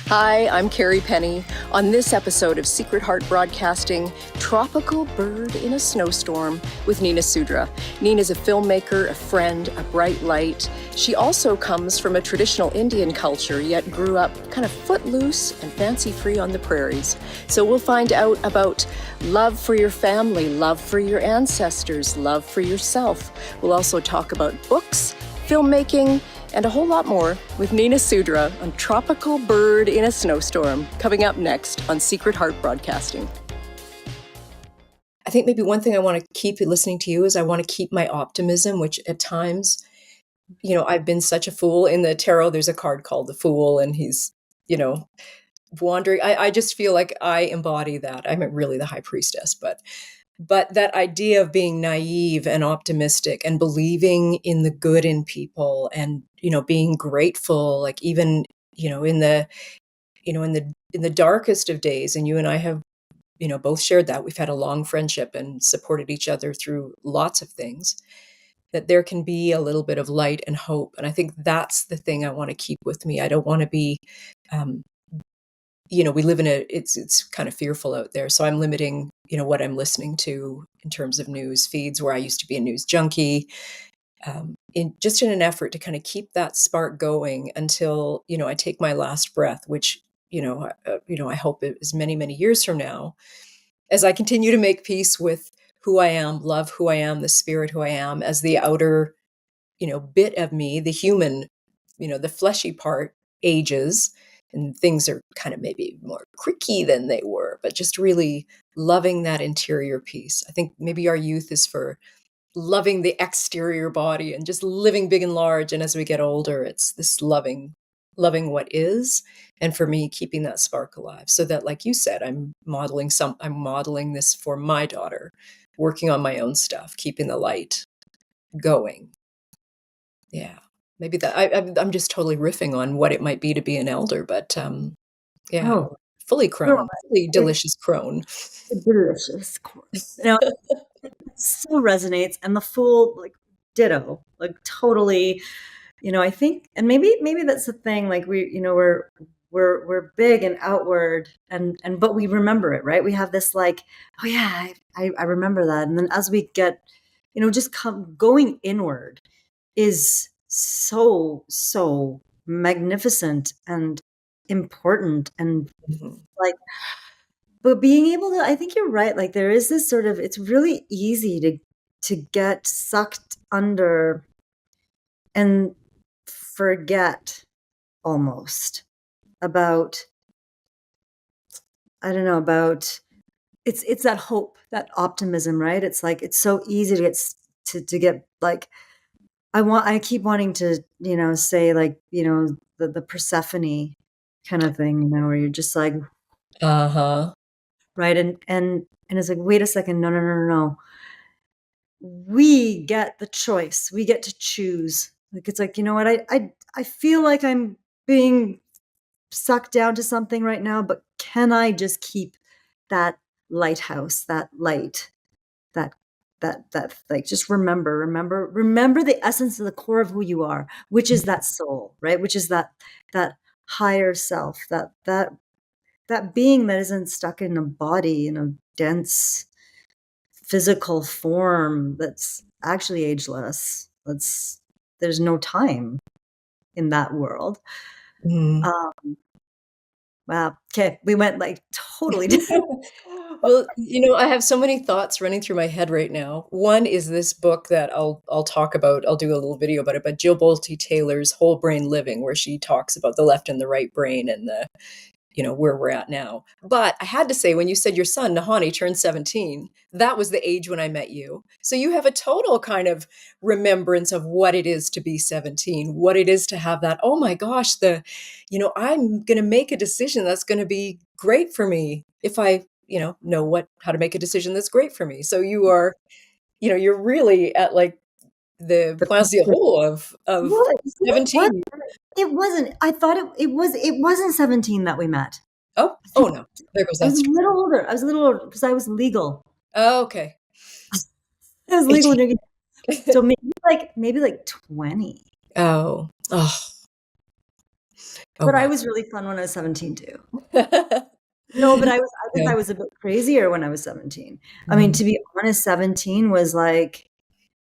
Hi, I'm Carrie Penny. On this episode of Secret Heart Broadcasting, Tropical Bird in a Snowstorm with Nina Sudra. Nina's a filmmaker, a friend, a bright light. She also comes from a traditional Indian culture, yet grew up kind of footloose and fancy-free on the prairies. So we'll find out about love for your family, love for your ancestors, love for yourself. We'll also talk about books, filmmaking, and a whole lot more with Nina Sudra on Tropical Bird in a Snowstorm, coming up next on Secret Heart Broadcasting. I think maybe one thing I want to keep listening to you is I want to keep my optimism, which at times, I've been such a fool. In the tarot, there's a card called the Fool, and he's, wandering. I just feel like I embody that. I'm really the high priestess, but that idea of being naive and optimistic and believing in the good in people and, being grateful, like even, in the darkest of days. And you and I have, both shared that. We've had a long friendship and supported each other through lots of things, that there can be a little bit of light and hope. And I think that's the thing I want to keep with me. I don't want to be, we live in it's kind of fearful out there. So I'm limiting, what I'm listening to in terms of news feeds, where I used to be a news junkie, in an effort to kind of keep that spark going until, I take my last breath, which, I hope it is many, many years from now, as I continue to make peace with who I am, love who I am, the spirit who I am, as the outer, bit of me, the human, the fleshy part ages and things are kind of maybe more creaky than they were, but just really loving that interior peace. I think maybe our youth is for loving the exterior body and just living big and large. And as we get older, it's this loving what is. And for me, keeping that spark alive, so that, like you said, I'm modeling this for my daughter, working on my own stuff, keeping the light going. Yeah. Maybe that I'm just totally riffing on what it might be to be an elder, but yeah, Oh, fully girl, crone, fully delicious crone. delicious. It so resonates, and the Fool, like, ditto, like, totally. I think, and maybe that's the thing. Like, we're big and outward, and but we remember it, right? We have this, like, oh yeah, I remember that. And then as we get, just going inward is so magnificent and important, and Mhm. like, but being able to, I think you're right. Like, there is this sort of, it's really easy to get sucked under and forget almost about, I don't know, about, it's that hope, that optimism, right? It's like, it's so easy to get like, I keep wanting to, say, like, the Persephone kind of thing, where you're just like, Uh-huh. right. And it's like, wait a second. No, no, no, no, no. We get the choice. We get to choose. Like, it's like, you know what? I feel like I'm being sucked down to something right now, but can I just keep that lighthouse, that light, that like, just remember the essence of the core of who you are, which is that soul, right? Which is that higher self, that being that isn't stuck in a body, in a dense physical form that's actually ageless. There's no time in that world. Mhm. Um, wow. Okay, we went like totally different. Well, I have so many thoughts running through my head right now. One is this book that I'll talk about. I'll do a little video about it, but Jill Bolte Taylor's Whole Brain Living, where she talks about the left and the right brain and the where we're at now. But I had to say, when you said your son, Nahani, turned 17, that was the age when I met you. So you have a total kind of remembrance of what it is to be 17, what it is to have that, oh my gosh, I'm going to make a decision that's going to be great for me if I, know how to make a decision that's great for me. So you are, you're really at like the The Place Zéro of what? It was. 17. It wasn't. I thought it was. It wasn't 17 that we met. Oh, I oh think no, there goes I that was a story. little older. I was a little older because I was legal. Oh, okay. I was legal 18. drinking. So maybe like 20. Oh, oh, Oh, But I wow. was really fun when I was 17 too. No, but I think Yeah. I was a bit crazier when I was 17. I mean, Mm, to be honest, 17 was like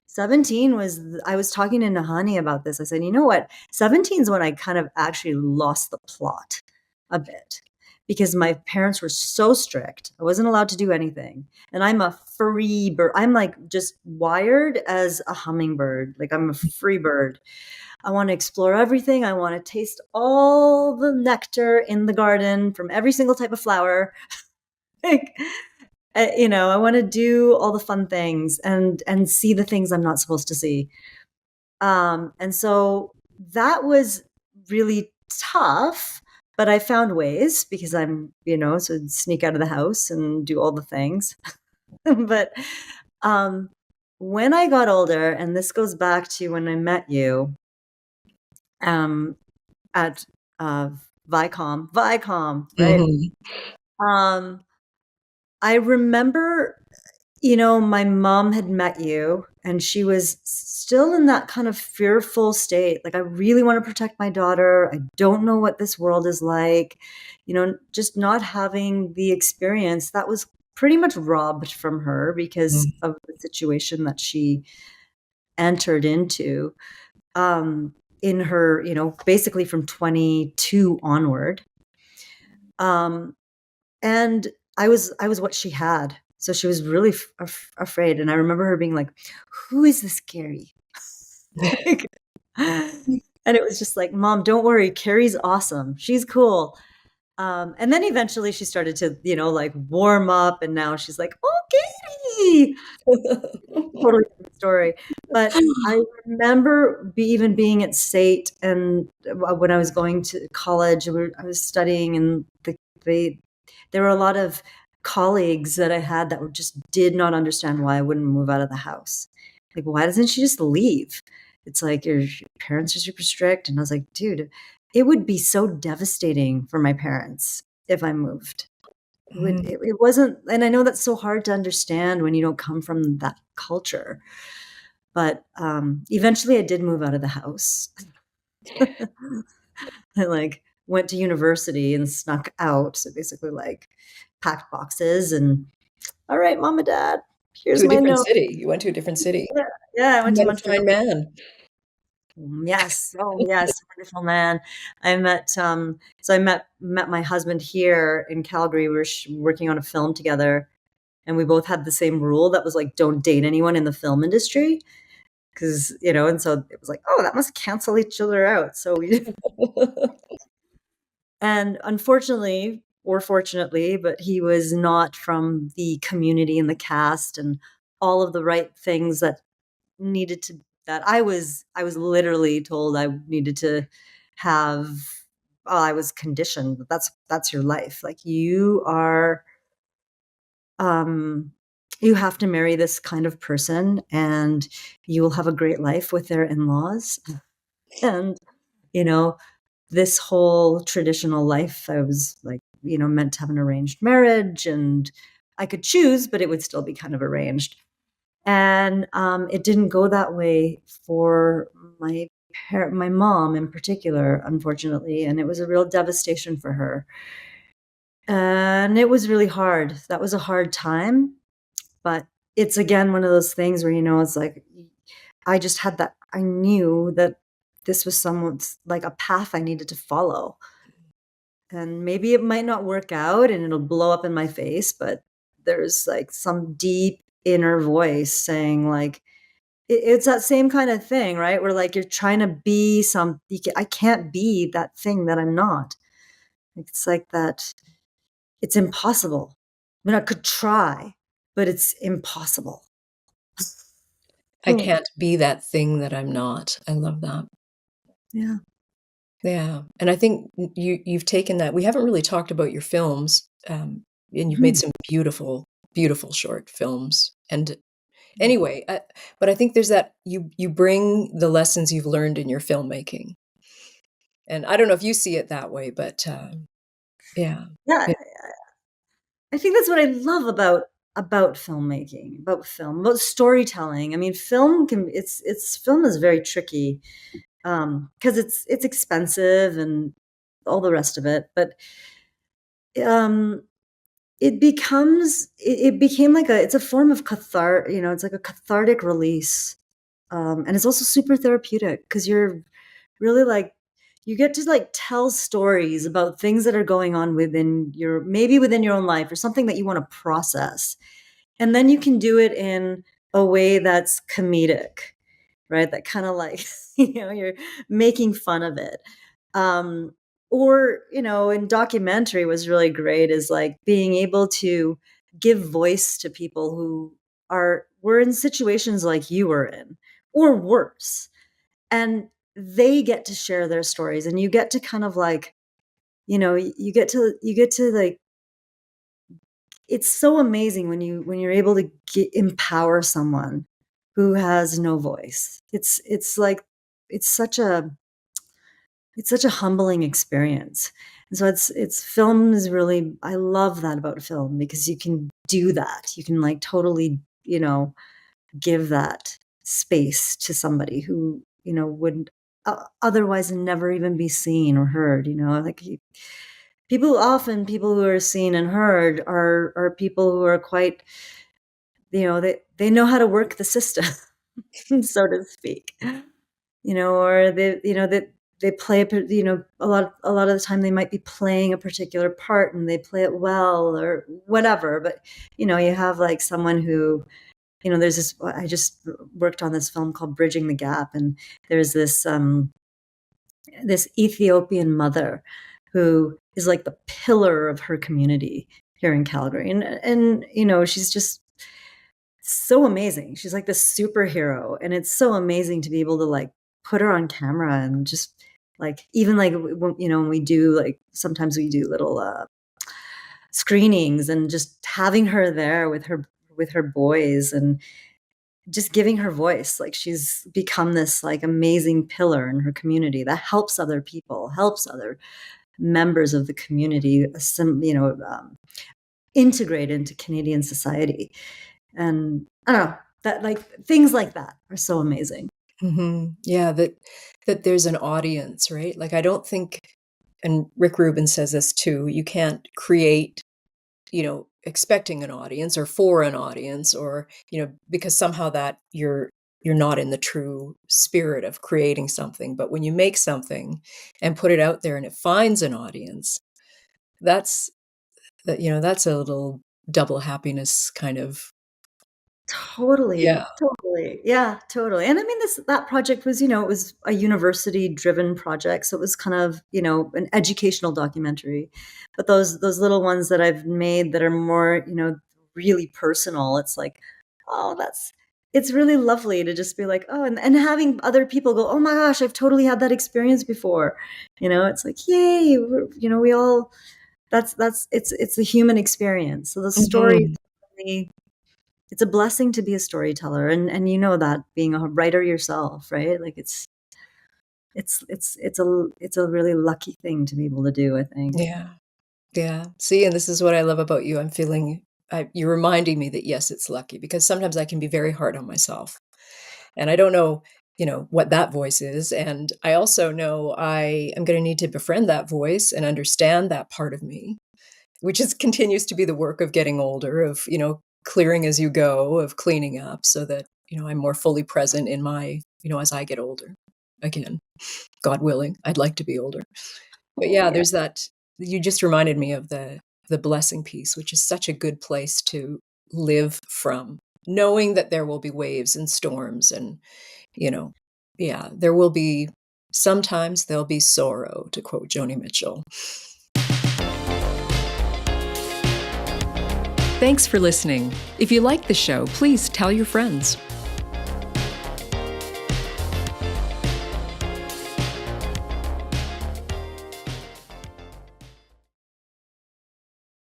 17 was I was talking to Nahani about this. I said, "You know what? 17 is when I kind of actually lost the plot a bit because my parents were so strict. I wasn't allowed to do anything. And I'm a free bird. I'm like just wired as a hummingbird. Like I'm a free bird. I want to explore everything. I want to taste all the nectar in the garden from every single type of flower. Like, I want to do all the fun things and see the things I'm not supposed to see. And so that was really tough, but I found ways because so I'd sneak out of the house and do all the things. But um, when I got older, and this goes back to when I met you, um, at Vicom, right? mhm, Um, I remember, my mom had met you and she was still in that kind of fearful state. Like, I really want to protect my daughter. I don't know what this world is like. Just not having the experience that was pretty much robbed from her because mm, of the situation that she entered into um, in her, basically from 22 onward. Um, and I was what she had. So she was really afraid. And I remember her being like, "Who is this Carrie?" Like, and it was just like, "Mom, don't worry. Carrie's awesome. She's cool." And then eventually she started to, like warm up. And now she's like, "Oh, Katie." Totally different story. But I remember even being at SAIT and when I was going to college, I was studying, and they there were a lot of colleagues that I had that just did not understand why I wouldn't move out of the house. Like, why doesn't she just leave? It's like your parents are super strict. And I was like, dude, it would be so devastating for my parents if I moved. mm. It wasn't, and I know that's so hard to understand when you don't come from that culture. But eventually I did move out of the house. I like went to university and snuck out. So basically like packed boxes and all right, mom and dad, To here's a my different note. city. You went to a different city. Yeah, yeah, I You went to met a Montreal. fine man. Yes. Oh, yes. Wonderful man. I met, so I met my husband here in Calgary. We were working on a film together, and we both had the same rule that was like, don't date anyone in the film industry. Cause, and so it was like, oh, that must cancel each other out. So we, and unfortunately, or fortunately, but he was not from the community and the cast and all of the right things that needed to, that I was literally told I needed to have. I was conditioned that that's your life. Like um, you have to marry this kind of person and you will have a great life with their in-laws. And, you know, this whole traditional life, I was like, meant to have an arranged marriage and I could choose, but it would still be kind of arranged. And it didn't go that way for my mom in particular, unfortunately, and it was a real devastation for her. And it was really hard. That was a hard time, but it's again one of those things where it's like I just had that. I knew that this was someone's like a path I needed to follow. And maybe it might not work out and it'll blow up in my face, but there's like some deep inner voice saying like it's that same kind of thing, right? Where like you're trying to be I can't be that thing that I'm not. It's like that. It's impossible. I mean, I could try, but it's impossible. I Hmm. can't be that thing that I'm not. I love that. Yeah. Yeah, and I think you've taken that. We haven't really talked about your films, and you've made Mhm. some beautiful, beautiful short films. And anyway, but I think there's that you bring the lessons you've learned in your filmmaking, and I don't know if you see it that way, but yeah, Yeah, yeah, I think that's what I love about filmmaking, about film, about storytelling. I mean, film is very tricky because it's expensive and all the rest of it. But um, it became like it's a form of it's like a cathartic release. And it's also super therapeutic because you're really like, you get to like tell stories about things that are going on maybe within your own life or something that you want to process. And then you can do it in a way that's comedic, right? That kind of like, you're making fun of it. Um, or, in documentary was really great is like being able to give voice to people who were in situations like you were in or worse. And they get to share their stories and you get to kind of like, you get to like, it's so amazing when you're able to empower someone who has no voice. It's like it's such a it's such a humbling experience. And so it's film is really, I love that about film because you can do that. You can like totally, give that space to somebody who, would otherwise never even be seen or heard, like people who are seen and heard are people who are quite, they know how to work the system, so to speak. Or that they play a lot of the time they might be playing a particular part and they play it well or whatever. But you have like someone who, there's this, I just worked on this film called Bridging the Gap, and there's this Ethiopian mother who is like the pillar of her community here in Calgary. And she's just so amazing. She's like this superhero. And it's so amazing to be able to like put her on camera and just like, even like, when we do like, sometimes we do little screenings and just having her there with her boys and just giving her voice. Like she's become this like amazing pillar in her community that helps other people, helps other members of the community, integrate into Canadian society. And I don't know, that like things like that are so amazing. Yeah, that there's an audience, right? Like I don't think, and Rick Rubin says this too, you can't create, expecting an audience or for an audience or, because somehow that you're not in the true spirit of creating something. But when you make something and put it out there and it finds an audience, that's that's a little double happiness kind of. Totally, Yeah. totally. Yeah, totally. And I mean, that project was, it was a university-driven project, so it was kind of, an educational documentary. But those little ones that I've made that are more, really personal, it's like, oh, it's really lovely to just be like, oh, and having other people go, oh my gosh, I've totally had that experience before. It's like, yay, we all, it's a human experience. So the story Mhm. really, it's a blessing to be a storyteller, and that being a writer yourself, right? Like it's a really lucky thing to be able to do, I think. Yeah. Yeah. See, and this is what I love about you. I'm feeling you're reminding me that yes, it's lucky because sometimes I can be very hard on myself. And I don't know, what that voice is. And I also know I am going to need to befriend that voice and understand that part of me, which is continues to be the work of getting older, of, clearing as you go, of cleaning up so that, I'm more fully present in my, as I get older. Again, God willing, I'd like to be older. But Oh yeah, yeah. there's that, you just reminded me of the blessing piece, which is such a good place to live from, knowing that there will be waves and storms and, you know, yeah, there will be sometimes there'll be sorrow, to quote Joni Mitchell. Thanks for listening. If you like the show, please tell your friends.